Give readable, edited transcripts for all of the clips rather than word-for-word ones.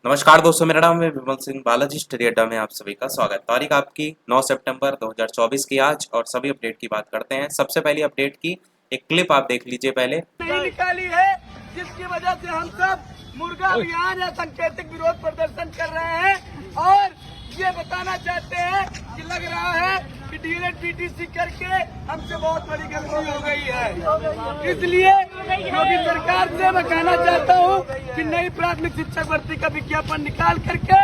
नमस्कार दोस्तों, मेरा नाम है विमल सिंह। बालाजी स्टडी अड्डा में आप सभी का स्वागत। तारीख आपकी 9 सितंबर 2024 की आज और सभी अपडेट की बात करते हैं। सबसे पहली अपडेट की एक क्लिप आप देख लीजिए पहले। नहीं निकाली है जिसकी वजह से हम सब मुर्गा अभियान या सांकेतिक विरोध प्रदर्शन कर रहे हैं और ये बताना चाहते हैं कि लग रहा है कि डीएलएड पीटीसी करके हमसे बहुत बड़ी गलती हो गई है। इसलिए योगी सरकार से मैं कहना चाहता हूँ कि नई प्राथमिक शिक्षक भर्ती का विज्ञापन निकाल करके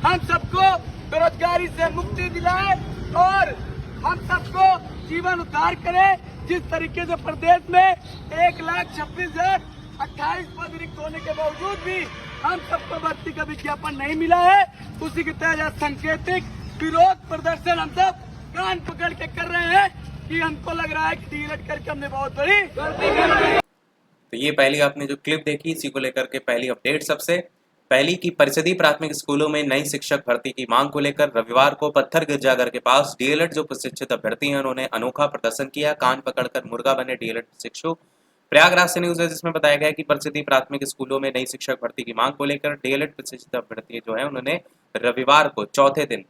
हम सबको बेरोजगारी से मुक्ति दिलाए और हम सबको जीवन उद्धार करें। जिस तरीके से प्रदेश में 1,26,028 पद रिक्त होने के बावजूद भी हम सबको भर्ती का विज्ञापन नहीं मिला है, उसी के तहत सांकेतिक विरोध प्रदर्शन हम सब कान पकड़ के कर रहे हैं कि हमको लग रहा है कि डीएलएड करके हमने बहुत बड़ी गलती कर दी। तो ये पहली आपने जो क्लिप देखी, इसी को लेकर के पहली अपडेट सबसे पहली की परिषदीय प्राथमिक स्कूलों में नई शिक्षक भर्ती की मांग को लेकर रविवार को पत्थर गिरजाघर के पास डीएलएड जो प्रशिक्षित अभ्यर्थी हैं उन्होंने अनोखा प्रदर्शन किया। कान पकड़कर मुर्गा बने डीएलएड शिक्षु। प्रयागराज से न्यूज है जिसमें बताया गया कि परिषदीय प्राथमिक स्कूलों में नई शिक्षक भर्ती की मांग को लेकर डीएलएड प्रशिक्षित अभ्यर्थी जो है उन्होंने रविवार को चौथे दिन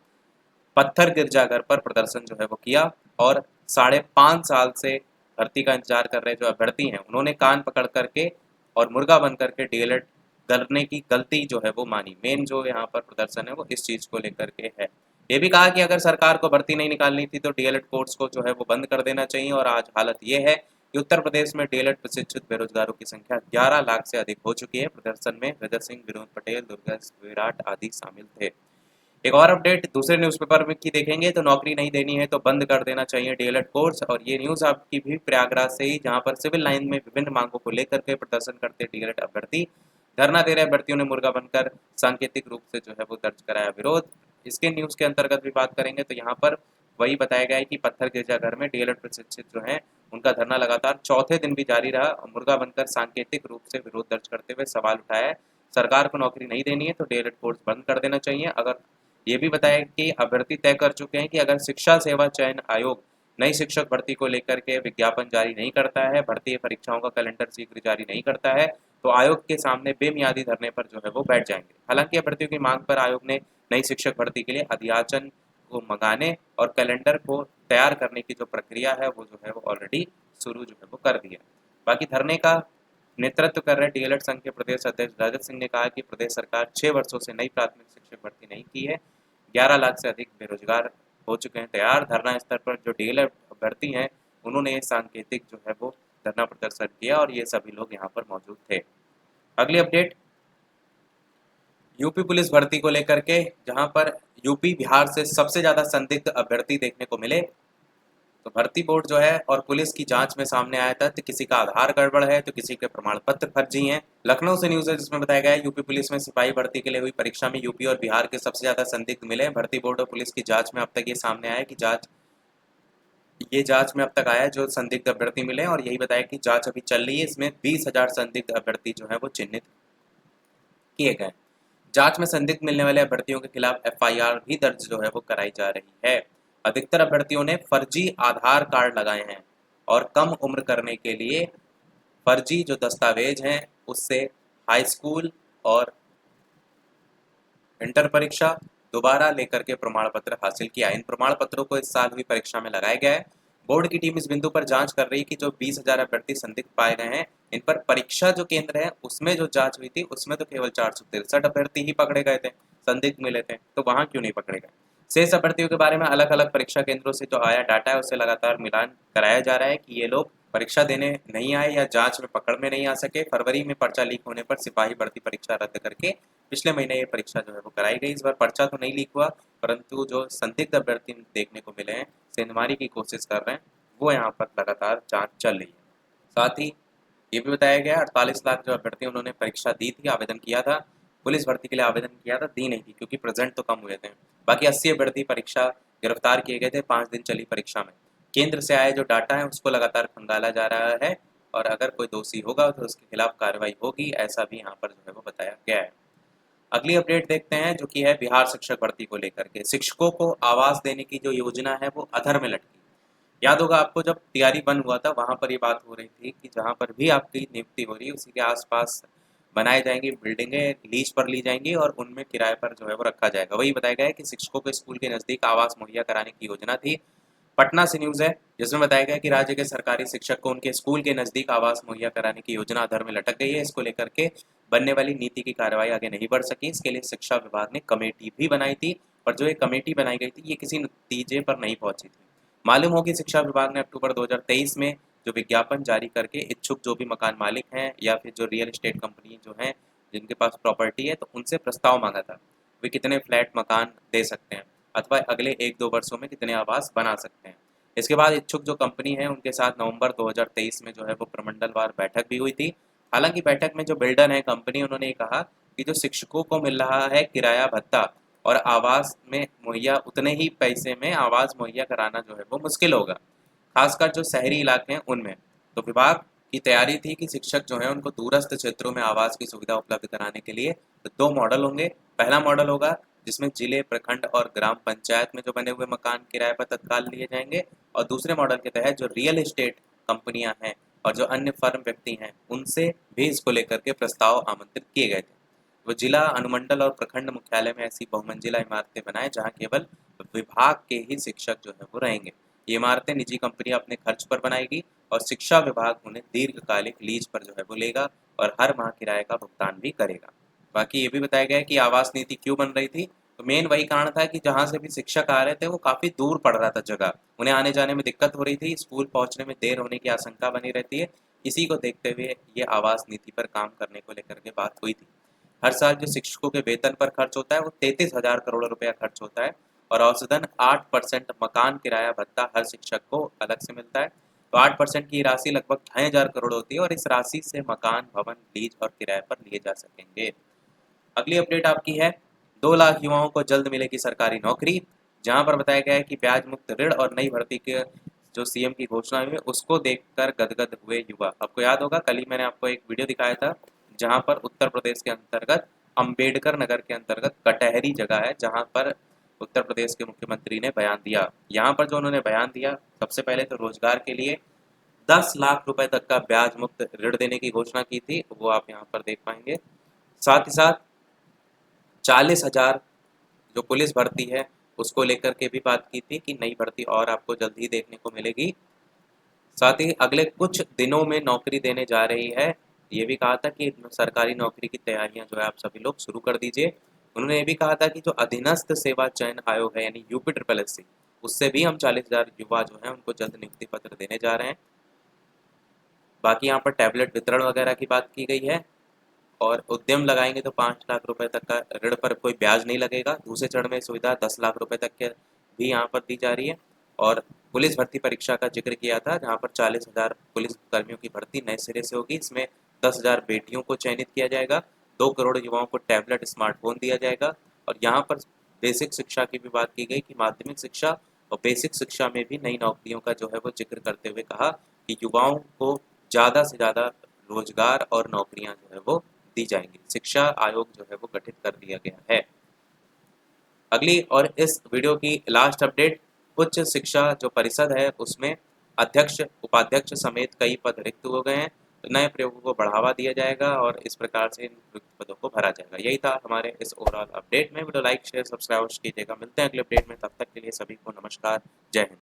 पत्थर गिरजाघर पर प्रदर्शन जो है वो किया और 5.5 साल से भर्ती का इंतजार कर रहे जो अभ्यर्थी हैं उन्होंने कान पकड़ करके और मुर्गा बन करके डीएलएड करने की गलती जो है वो मानी। मेन जो यहाँ पर प्रदर्शन है वो इस चीज को लेकर के है। ये भी कहा कि अगर सरकार को भर्ती नहीं निकालनी थी तो डीएलएड कोर्स को जो है वो बंद कर देना चाहिए। और आज हालत ये है कि उत्तर प्रदेश में डीएलएड प्रशिक्षित बेरोजगारों की संख्या 11 लाख से अधिक हो चुकी है। प्रदर्शन में रजत सिंह, विनोद पटेल, दुर्गा विराट आदि शामिल थे। एक और अपडेट दूसरे न्यूज़पेपर में की देखेंगे तो नौकरी नहीं देनी है तो बंद कर देना चाहिए डीएलएड कोर्स। और ये न्यूज़ आपकी भी प्रयागराज से ही, जहां पर सिविल लाइन में विभिन्न मांगों को लेकर के प्रदर्शन करते डीएलएड अभ्यर्थी धरना दे रहे अभ्यर्थियों ने मुर्गा बनकर सांकेतिक रूप से जो है वो दर्ज कराया विरोध। इसके न्यूज़ के अंतर्गत भी बात करेंगे तो यहाँ पर वही बताया गया है कि पत्थर गिरजाघर में डीएलएड प्रशिक्षित जो है उनका धरना लगातार चौथे दिन भी जारी रहा। मुर्गा बनकर सांकेतिक रूप से विरोध दर्ज करते हुए सवाल उठाया है, सरकार को नौकरी नहीं देनी है तो डीएलएड कोर्स बंद कर देना चाहिए। अगर ये भी बताया कि अभ्यर्थी तय कर चुके हैं कि अगर शिक्षा सेवा चयन आयोग नई शिक्षक भर्ती को लेकर के विज्ञापन जारी नहीं करता है, भर्ती परीक्षाओं का कैलेंडर शीघ्र जारी नहीं करता है तो आयोग के सामने बेमियादी धरने पर जो है वो बैठ जाएंगे। हालांकि अभ्यर्थियों की मांग पर आयोग ने नई शिक्षक भर्ती के लिए अध्याचन को मंगाने और कैलेंडर को तैयार करने की जो प्रक्रिया है वो जो है वो ऑलरेडी शुरू जो है वो कर दिया। बाकी धरने का नेतृत्व कर रहे डीएलएड संघ के प्रदेश अध्यक्ष रजत सिंह ने कहा कि प्रदेश सरकार 6 वर्षों से नई प्राथमिक शिक्षक भर्ती नहीं की है। 11 लाख से अधिक बेरोजगार हो चुके हैं तैयार। धरना स्तर पर जो डीएलएड अभ्यर्थी हैं उन्होंने सांकेतिक जो है वो धरना प्रदर्शन किया और ये सभी लोग यहाँ पर मौजूद थे। अगली अपडेट यूपी पुलिस भर्ती को लेकर के, जहां पर यूपी बिहार से सबसे ज्यादा संदिग्ध अभ्यर्थी देखने को मिले। तो भर्ती बोर्ड जो है और पुलिस की जांच में सामने आया था तो किसी का आधार गड़बड़ है तो किसी के प्रमाण पत्र फर्जी हैं। लखनऊ से न्यूज है जिसमें बताया गया है यूपी पुलिस में सिपाही भर्ती के लिए हुई परीक्षा में यूपी और बिहार के सबसे ज्यादा संदिग्ध मिले। भर्ती बोर्ड और पुलिस की जांच में अब तक ये सामने आया है कि जांच में अब तक आया जो संदिग्ध अभ्यर्थी मिले और यही बताया कि जांच अभी चल रही है। इसमें 20,000 संदिग्ध अभ्यर्थी जो है वो चिन्हित किए गए। जांच में संदिग्ध मिलने वाले अभ्यर्थियों के खिलाफ एफआईआर भी दर्ज जो है वो कराई जा रही है। अधिकतर अभ्यर्थियों ने फर्जी आधार कार्ड लगाए हैं और कम उम्र करने के लिए फर्जी जो दस्तावेज हैं उससे हाई स्कूल और इंटर परीक्षा दोबारा लेकर के प्रमाण पत्र हासिल किया। इन प्रमाण पत्रों को इस साल हुई परीक्षा में लगाया गया है। बोर्ड की टीम इस बिंदु पर जांच कर रही है कि जो 20,000 अभ्यर्थी संदिग्ध पाए गए हैं इन पर परीक्षा जो केंद्र है उसमें जो जांच हुई थी उसमें तो केवल 463 अभ्यर्थी ही पकड़े गए थे, संदिग्ध मिले थे, तो वहां क्यों नहीं पकड़े गए। शेष अभ्यर्थियों के बारे में अलग अलग परीक्षा केंद्रों से जो आया डाटा है उससे लगातार मिलान कराया जा रहा है कि ये लोग परीक्षा देने नहीं आए या जांच में पकड़ में नहीं आ सके। फरवरी में पर्चा लीक होने पर सिपाही भर्ती परीक्षा रद्द करके पिछले महीने ये परीक्षा जो है वो कराई गई। इस बार पर्चा तो नहीं लीक हुआ परंतु जो संदिग्ध अभ्यर्थी देखने को मिले हैं सेंधमारी की कोशिश कर रहे हैं वो यहाँ पर लगातार जांच चल रही है। साथ ही ये भी बताया गया 48 लाख जो अभ्यर्थी उन्होंने परीक्षा दी थी, आवेदन किया था, पुलिस भर्ती के लिए आवेदन किया था, दी नहीं थी क्योंकि प्रेजेंट तो कम हुए थे। बाकी 80 अभ्यर्थी परीक्षा गिरफ्तार किए गए थे 5 दिन चली परीक्षा में। केंद्र से आए जो डाटा है उसको लगातार खंगाला जा रहा है और अगर कोई दोषी होगा तो उसके खिलाफ कार्रवाई होगी, ऐसा भी यहाँ पर जो है वो बताया गया है। अगली अपडेट देखते हैं जो कि है बिहार शिक्षक भर्ती को लेकर के। शिक्षकों को आवास देने की जो योजना है वो अधर में लटकी। याद होगा आपको जब टीआरई बंद हुआ था वहां पर ये बात हो रही थी कि जहां पर भी आपकी नियुक्ति हो रही है उसी के आसपास बनाई जाएंगी बिल्डिंगें लीज पर ली जाएंगी और उनमें किराए पर जो है वो रखा जाएगा। वही बताया गया है कि शिक्षकों को स्कूल के नज़दीक आवास मुहैया कराने की योजना थी। पटना से न्यूज़ है जिसमें बताया गया कि राज्य के सरकारी शिक्षक को उनके स्कूल के नज़दीक आवास मुहैया कराने की योजना अधर में लटक गई है। इसको लेकर के बनने वाली नीति की कार्रवाई आगे नहीं बढ़ सकी। इसके लिए शिक्षा विभाग ने कमेटी भी बनाई थी, और जो ये कमेटी बनाई गई थी ये किसी नतीजे पर नहीं पहुंची थी। मालूम हो कि शिक्षा विभाग ने अक्टूबर 2023 में जो विज्ञापन जारी करके इच्छुक जो भी मकान मालिक हैं या फिर जो रियल एस्टेट कंपनी जो हैं जिनके पास प्रॉपर्टी है, तो उनसे प्रस्ताव मांगा था वे कितने फ्लैट मकान दे सकते हैं अथवा अगले 1-2 वर्षों में कितने आवास बना सकते हैं। इसके बाद इच्छुक जो कंपनी है उनके साथ नवंबर 2023 में जो है वो प्रमंडलवार बैठक भी हुई थी। हालांकि बैठक में जो बिल्डर है कंपनी, उन्होंने ये कहा कि जो शिक्षकों को मिल रहा है किराया भत्ता और आवास में मुहैया उतने ही पैसे में आवास मुहैया कराना जो है वो मुश्किल होगा, खासकर जो शहरी इलाके हैं उनमें। तो विभाग की तैयारी थी कि शिक्षक जो है उनको दूरस्थ क्षेत्रों में आवास की सुविधा उपलब्ध कराने के लिए तो 2 मॉडल होंगे। पहला मॉडल होगा जिसमें जिले, प्रखंड और ग्राम पंचायत में जो बने हुए मकान किराए पर तत्काल लिए जाएंगे, और दूसरे मॉडल के तहत जो रियल एस्टेट कंपनियां हैं और जो अन्य फर्म व्यक्ति हैं उनसे भी इसको लेकर के प्रस्ताव आमंत्रित किए गए थे। वो जिला, अनुमंडल और प्रखंड मुख्यालय में ऐसी बहुमंजिला इमारतें बनाएं जहां केवल विभाग के ही शिक्षक जो है वो रहेंगे। ये इमारतें निजी कंपनियां अपने खर्च पर बनाएगी और शिक्षा विभाग उन्हें दीर्घकालिक लीज पर जो है वो लेगा और हर माह किराए का भुगतान भी करेगा। बाकी ये भी बताया गया है कि आवास नीति क्यों बन रही थी, तो मेन वही कारण था कि जहाँ से भी शिक्षक आ रहे थे वो काफ़ी दूर पड़ रहा था जगह, उन्हें आने जाने में दिक्कत हो रही थी, स्कूल पहुँचने में देर होने की आशंका बनी रहती है। इसी को देखते हुए ये आवास नीति पर काम करने को लेकर के बात हुई थी। हर साल जो शिक्षकों के वेतन पर खर्च होता है वो 33,000 करोड़ रुपया खर्च होता है, और औसतन 8% मकान किराया भत्ता हर शिक्षक को अलग से मिलता है। तो 8% की राशि लगभग 6,000 करोड़ होती है, और इस राशि से मकान, भवन लीज और किराए पर लिए जा सकेंगे। अगली अपडेट आपकी है 2 लाख युवाओं को जल्द मिलेगी सरकारी नौकरी, जहां पर बताया गया है कि ब्याज मुक्त ऋण और नई भर्ती के जो सीएम की घोषणा हुई है उसको देखकर गदगद हुए युवा। आपको याद होगा कल ही मैंने आपको एक वीडियो दिखाया था जहां पर उत्तर प्रदेश के अंतर्गत अंबेडकर नगर के अंतर्गत कटहरी जगह है जहां पर उत्तर प्रदेश के मुख्यमंत्री ने बयान दिया। यहाँ पर जो उन्होंने बयान दिया, सबसे पहले तो रोजगार के लिए 10 लाख रुपए तक का ब्याज मुक्त ऋण देने की घोषणा की थी, वो आप यहाँ पर देख पाएंगे। साथ ही साथ 40,000 जो पुलिस भर्ती है उसको लेकर के भी बात की थी कि नई भर्ती और आपको जल्द ही देखने को मिलेगी। साथ ही अगले कुछ दिनों में नौकरी देने जा रही है। ये भी कहा था कि सरकारी नौकरी की तैयारियां जो है आप सभी लोग शुरू कर दीजिए। उन्होंने ये भी कहा था कि जो अधीनस्थ सेवा चयन आयोग है यानी UPSSC, उससे भी हम 40,000 युवा जो हैं उनको जल्द नियुक्ति पत्र देने जा रहे हैं। बाकी यहाँ पर टैबलेट वितरण वगैरह की बात की गई है, और उद्यम लगाएंगे तो 5 लाख रुपए तक का ऋण पर कोई ब्याज नहीं लगेगा। दूसरे चरण में सुविधा 10 लाख रुपए तक के भी यहाँ पर दी जा रही है। और पुलिस भर्ती परीक्षा का जिक्र किया था जहाँ पर 40,000 पुलिस कर्मियों की भर्ती नए सिरे से होगी। इसमें 10,000 बेटियों को चयनित किया जाएगा, 2 करोड़ युवाओं को टैबलेट, स्मार्टफोन दिया जाएगा। और यहाँ पर बेसिक शिक्षा की भी बात की गई कि माध्यमिक शिक्षा और बेसिक शिक्षा में भी नई नौकरियों का जो है वो जिक्र करते हुए कहा कि युवाओं को ज़्यादा से ज़्यादा रोजगार और नौकरियां जो है वो दी जाएंगी। शिक्षा आयोग जो है वो गठित कर दिया गया है। अगली और इस वीडियो की लास्ट अपडेट, उच्च शिक्षा जो परिषद है उसमें अध्यक्ष, उपाध्यक्ष समेत कई पद रिक्त हो गए हैं। तो नए प्रयोगों को बढ़ावा दिया जाएगा और इस प्रकार से इन रिक्त पदों को भरा जाएगा। यही था हमारे इस ओवरऑल अपडेट में। वीडियो लाइक, शेयर, सब्सक्राइब कीजिएगा। मिलते हैं अगले अपडेट में, तब तक के लिए सभी को नमस्कार, जय हिंद।